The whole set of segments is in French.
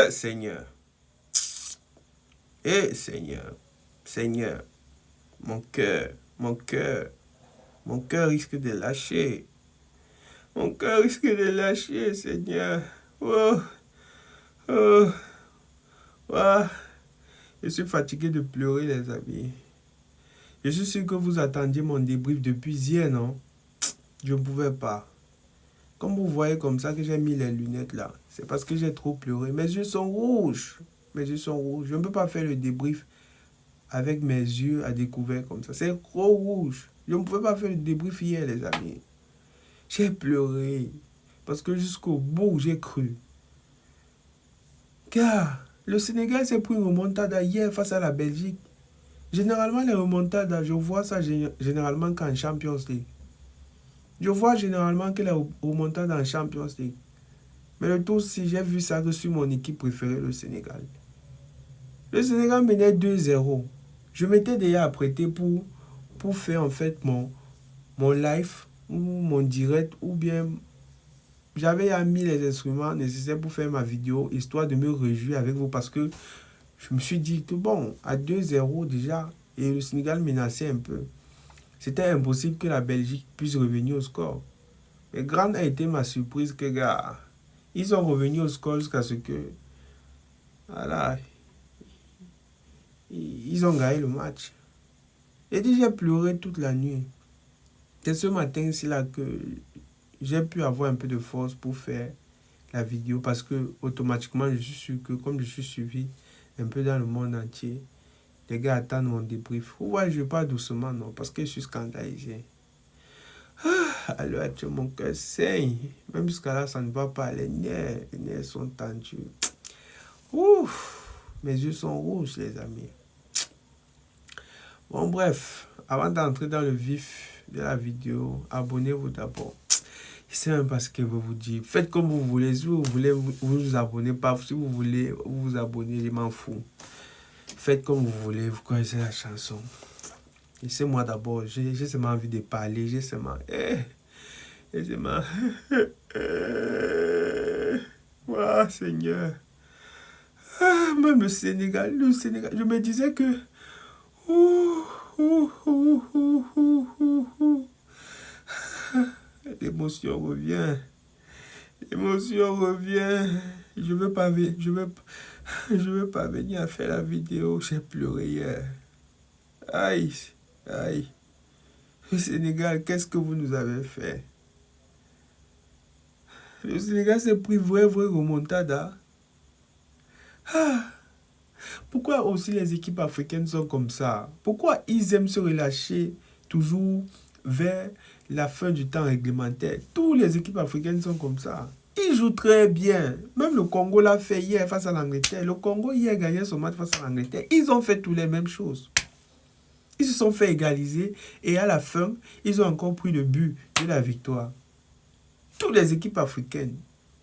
Seigneur. Seigneur. Seigneur. Mon cœur. Mon cœur. Mon cœur risque de lâcher. Mon cœur risque de lâcher, Seigneur. Oh. Oh. Oh. Je suis fatigué de pleurer, les amis. Je suis sûr que vous attendiez mon débrief depuis hier, non? Je ne pouvais pas. Comme vous voyez comme ça que j'ai mis les lunettes là, c'est parce que j'ai trop pleuré. Mes yeux sont rouges. Mes yeux sont rouges. Je ne peux pas faire le débrief avec mes yeux à découvert comme ça. C'est trop rouge. Je ne pouvais pas faire le débrief hier, les amis. J'ai pleuré. Parce que jusqu'au bout, j'ai cru. Car le Sénégal s'est pris une remontada hier face à la Belgique. Généralement, les remontadas, je vois ça généralement qu'en Champions League. Je vois généralement que les remontadas en Champions League. Mais le tout, si j'ai vu ça que sur mon équipe préférée, le Sénégal. Le Sénégal menait 2-0. Je m'étais déjà apprêté pour faire en fait mon live ou mon direct ou bien j'avais mis les instruments nécessaires pour faire ma vidéo histoire de me réjouir avec vous parce que je me suis dit que bon, à 2-0 déjà et le Sénégal menaçait un peu. C'était impossible que la Belgique puisse revenir au score. Mais grande a été ma surprise que gars, ils sont revenus au score jusqu'à ce que voilà, ils ont gagné le match. Et j'ai pleuré toute la nuit. C'est ce matin-ci là que j'ai pu avoir un peu de force pour faire la vidéo parce que automatiquement je suis sûr que comme je suis suivi un peu dans le monde entier, les gars attendent mon débrief. Ouais, je parle doucement, non, parce que je suis scandalisé. Alors, mon cœur saigne. Même jusqu'à là, ça ne va pas. Les nerfs sont tendus. Ouf, mes yeux sont rouges, les amis. Bon, bref, avant d'entrer dans le vif de la vidéo, abonnez-vous d'abord. Je sais même pas ce que je vous dire. Faites comme vous voulez. Si vous voulez, vous abonnez pas. Si vous voulez, vous abonnez, je m'en fous. Faites comme vous voulez. Vous connaissez la chanson. Laissez-moi d'abord. J'ai seulement envie de parler. J'ai seulement... Voilà, Seigneur. Même le Sénégal, je me disais que... L'émotion revient. L'émotion revient. Je veux pas venir à faire la vidéo. J'ai pleuré hier. Aïe, aïe. Le Sénégal, qu'est-ce que vous nous avez fait? Le Sénégal s'est pris vrai remontada. Pourquoi aussi les équipes africaines sont comme ça? Pourquoi ils aiment se relâcher toujours vers la fin du temps réglementaire? Toutes les équipes africaines sont comme ça. Ils jouent très bien. Même le Congo l'a fait hier face à l'Angleterre. Le Congo hier a gagné son match face à l'Angleterre. Ils ont fait toutes les mêmes choses. Ils se sont fait égaliser et à la fin, ils ont encore pris le but de la victoire. Toutes les équipes africaines,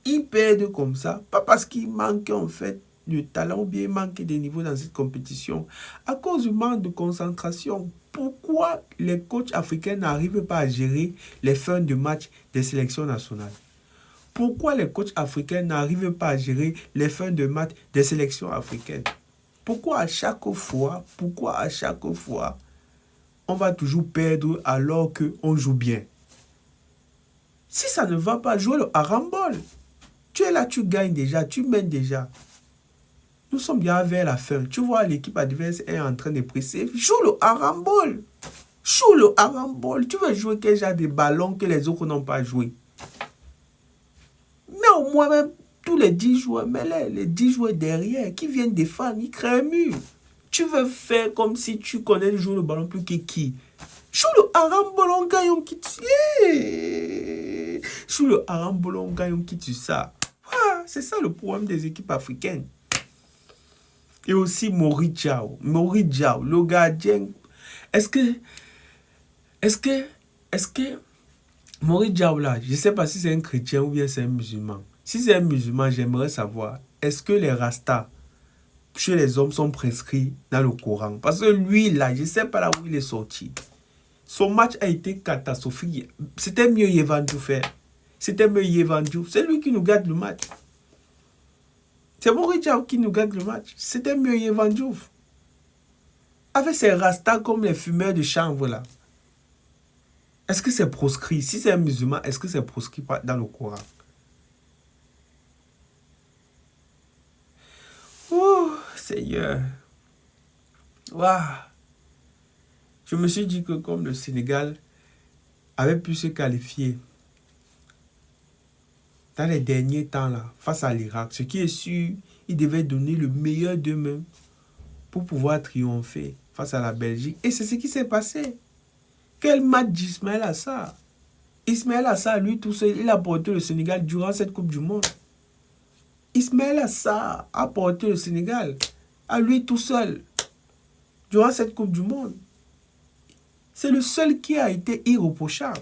ils perdent comme ça, pas parce qu'ils manquent en fait de talent ou bien ils manquent des niveaux dans cette compétition, à cause du manque de concentration. Pourquoi les coachs africains n'arrivent pas à gérer les fins de match des sélections nationales? Pourquoi les coachs africains n'arrivent pas à gérer les fins de match des sélections africaines? Pourquoi à chaque fois, on va toujours perdre alors qu'on joue bien? Si ça ne va pas, jouer le harambol. Tu es là, tu gagnes déjà, tu mènes déjà. Nous sommes bien vers la fin. Tu vois, l'équipe adverse est en train de presser. Joue le harambol. Joue le harambol. Tu veux jouer quel genre de ballon que les autres n'ont pas joué? Mais au moins, même tous les 10 joueurs, mais les 10 joueurs derrière qui viennent défendre, ils créent un mur. Tu veux faire comme si tu connais jouer le ballon plus que qui? Joue le harambol, on gagne, on quitte. Joue le harambol, on gagne, on quitte ça. Ah, c'est ça le problème des équipes africaines. Et aussi Moric Diaw, le gardien. Est-ce que Moric Diaw là, je ne sais pas si c'est un chrétien ou bien c'est un musulman. Si c'est un musulman, j'aimerais savoir, est-ce que les rastas chez les hommes sont prescrits dans le Coran? Parce que lui là, je ne sais pas là où il est sorti. Son match a été catastrophique. C'était mieux Yehvan Diouf faire. C'était mieux Yehvan Diouf. C'est lui qui nous garde le match. C'est Maurice Diaw qui nous gagne le match. C'était mieux Yvan Diouf. Avec ses rastas comme les fumeurs de chanvre là. Est-ce que c'est proscrit? Si c'est un musulman, est-ce que c'est proscrit dans le Coran? Oh, Seigneur. Waouh. Je me suis dit que comme le Sénégal avait pu se qualifier dans les derniers temps là, face à l'Irak, ce qui est sûr, ils devaient donner le meilleur d'eux-mêmes pour pouvoir triompher face à la Belgique. Et c'est ce qui s'est passé. Quel match d'Ismaël Assar. Ismaël Assar, lui tout seul, il a porté le Sénégal durant cette Coupe du Monde. Ismaël Assar a porté le Sénégal à lui tout seul durant cette Coupe du Monde. C'est le seul qui a été irréprochable.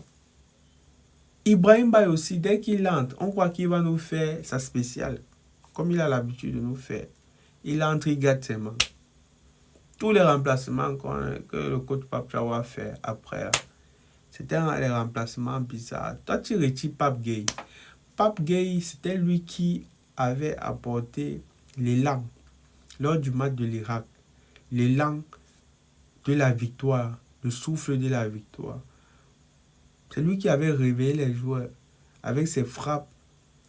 Ibrahim Baye aussi, dès qu'il entre, on croit qu'il va nous faire sa spéciale, comme il a l'habitude de nous faire. Il entre, il gâte ses mains. Tous les remplacements que le coach Pape Thiaw a fait après, c'était les remplacements bizarres. Toi, tu retires Pape Gueye. Pape Gueye, c'était lui qui avait apporté l'élan lors du match de l'Irak. L'élan de la victoire, le souffle de la victoire. C'est lui qui avait réveillé les joueurs avec ses frappes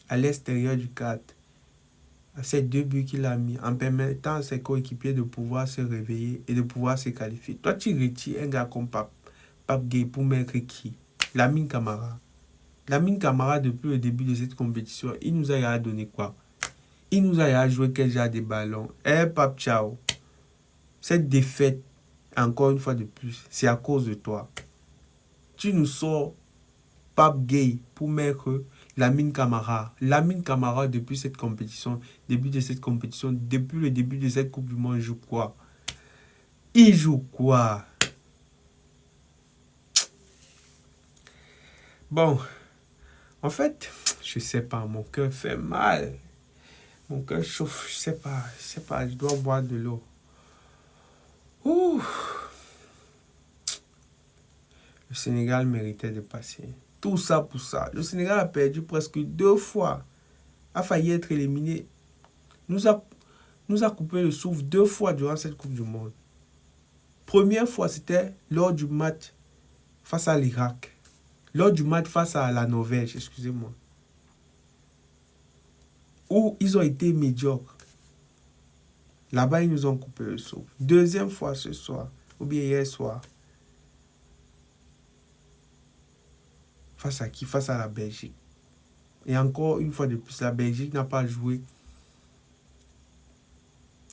à l'extérieur du cadre. Ces 2 buts qu'il a mis en permettant à ses coéquipiers de pouvoir se réveiller et de pouvoir se qualifier. Toi, tu retires un gars comme Pape Gueye pour mettre qui? Lamine Camara. Lamine Camara, depuis le début de cette compétition, il nous a donné quoi? Il nous a joué quel genre de ballon? Pape Thiaw, cette défaite, encore une fois de plus, c'est à cause de toi. Tu nous sors Pape Gueye pour mettre Lamine Camara. Lamine Camara, depuis cette compétition, depuis le début de cette Coupe du Monde, il joue quoi? Il joue quoi? Bon, en fait, je sais pas, mon cœur fait mal. Mon cœur chauffe, je sais pas, je dois boire de l'eau. Ouh. Le Sénégal méritait de passer. Tout ça pour ça. Le Sénégal a perdu presque 2 fois. A failli être éliminé. Nous a coupé le souffle 2 fois durant cette Coupe du Monde. Première fois, c'était lors du match face à l'Irak. Lors du match face à la Norvège, excusez-moi. Où ils ont été médiocres. Là-bas, ils nous ont coupé le souffle. Deuxième fois ce soir, ou bien hier soir. Face à qui? Face à la Belgique. Et encore une fois de plus, la Belgique n'a pas joué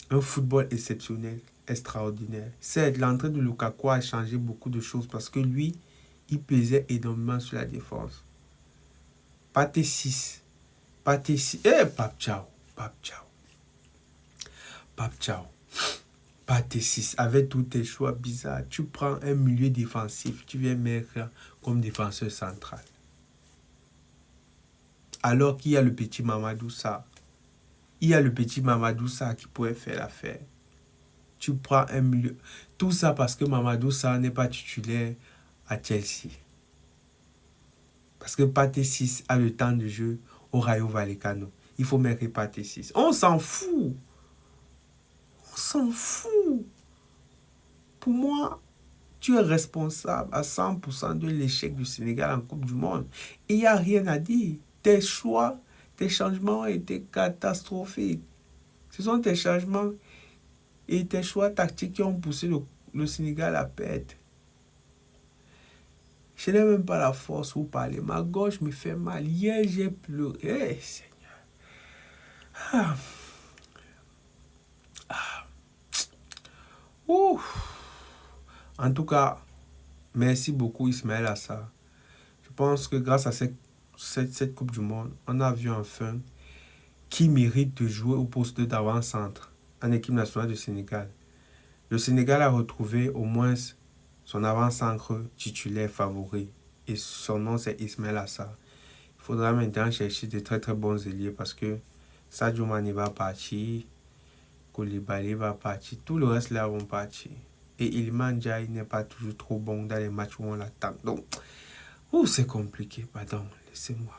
un football exceptionnel, extraordinaire. Certes, l'entrée de Lukaku a changé beaucoup de choses parce que lui, il pesait énormément sur la défense. Pathé 6. Pape Thiaw. Pathé 6. Avec tous tes choix bizarres, tu prends un milieu défensif, tu viens mettre comme défenseur central. Alors qu'il y a le petit Mamadou Sarr. Il y a le petit Mamadou Sarr qui pourrait faire l'affaire. Tu prends un milieu. Tout ça parce que Mamadou Sarr n'est pas titulaire à Chelsea. Parce que Pathé 6 a le temps de jeu au Rayo Vallecano. Il faut mettre Pathé 6. On s'en fout. On s'en fout. Pour moi, tu es responsable à 100% de l'échec du Sénégal en Coupe du Monde. Et il n'y a rien à dire. Tes choix, tes changements ont été catastrophiques. Ce sont tes changements et tes choix tactiques qui ont poussé le Sénégal à perdre. Je n'ai même pas la force pour parler. Ma gorge me fait mal. Hier, j'ai pleuré. Hey, Seigneur. Ah. Ah. En tout cas, merci beaucoup Ismaël Assar. Je pense que grâce à cette Coupe du Monde, on a vu enfin qui mérite de jouer au poste d'avant-centre en équipe nationale du Sénégal. Le Sénégal a retrouvé au moins son avant-centre titulaire favori. Et son nom, c'est Ismaël Assar. Il faudra maintenant chercher de très très bons ailiers parce que Sadio Mané va partir, Koulibaly va partir, tout le reste là vont partir. Et Iliman Ndiaye n'est pas toujours trop bon dans les matchs où on l'attend. Donc, c'est compliqué, pardon, laissez-moi.